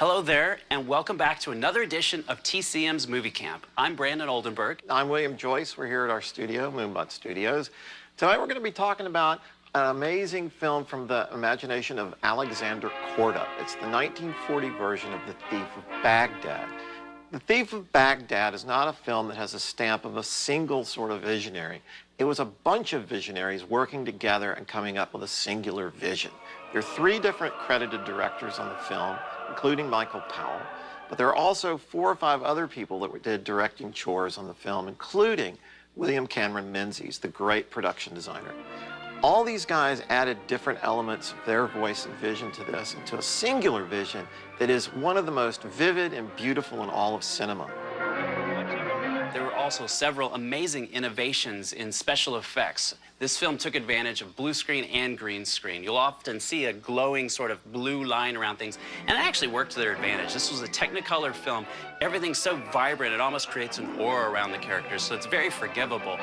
Hello there, and welcome back to another edition of TCM's Movie Camp. I'm Brandon Oldenberg. I'm William Joyce. We're here at our studio, Moonbutt Studios. Tonight we're going to be talking about an amazing film from the imagination of Alexander Korda. It's the 1940 version of The Thief of Baghdad. The Thief of Baghdad is not a film that has a stamp of a single sort of visionary. It was a bunch of visionaries working together and coming up with a singular vision. There are three different credited directors on the film, including Michael Powell, but there are also 4 or 5 other people that did directing chores on the film, including William Cameron Menzies, the great production designer. All these guys added different elements of their voice and vision to this, into a singular vision that is one of the most vivid and beautiful in all of cinema. There were also several amazing innovations in special effects. This film took advantage of blue screen and green screen. You'll often see a glowing sort of blue line around things, and it actually worked to their advantage. This was a Technicolor film. Everything's so vibrant, it almost creates an aura around the characters, so it's very forgivable.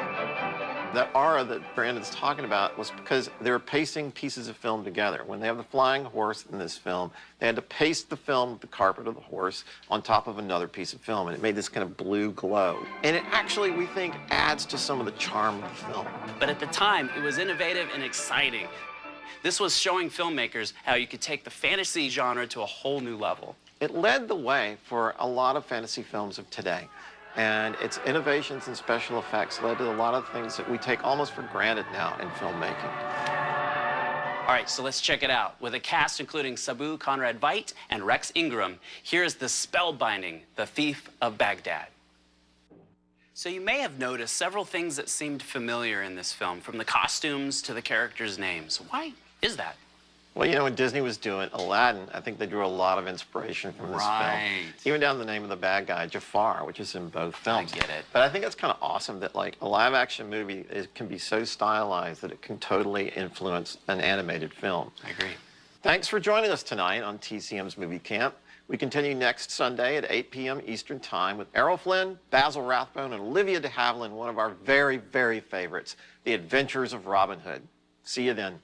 That aura that Brandon's talking about was because they were pasting pieces of film together. When they have the flying horse in this film, they had to paste the film with the carpet of the horse on top of another piece of film, and it made this kind of blue glow. And it actually, we think, adds to some of the charm of the film. But at the time, it was innovative and exciting. This was showing filmmakers how you could take the fantasy genre to a whole new level. It led the way for a lot of fantasy films of today. And its innovations in special effects led to a lot of things that we take almost for granted now in filmmaking. All right, so let's check it out. With a cast including Sabu Conrad Veidt and Rex Ingram, here's the spellbinding The Thief of Baghdad. So you may have noticed several things that seemed familiar in this film, from the costumes to the characters' names. Why is that? Well, you know, when Disney was doing Aladdin, I think they drew a lot of inspiration from this film. Even down to the name of the bad guy, Jafar, which is in both films. I get it. But I think it's kind of awesome that, like, a live-action movie can be so stylized that it can totally influence an animated film. I agree. Thanks for joining us tonight on TCM's Movie Camp. We continue next Sunday at 8 p.m. Eastern Time with Errol Flynn, Basil Rathbone, and Olivia de Havilland, one of our very, very favorites, The Adventures of Robin Hood. See you then.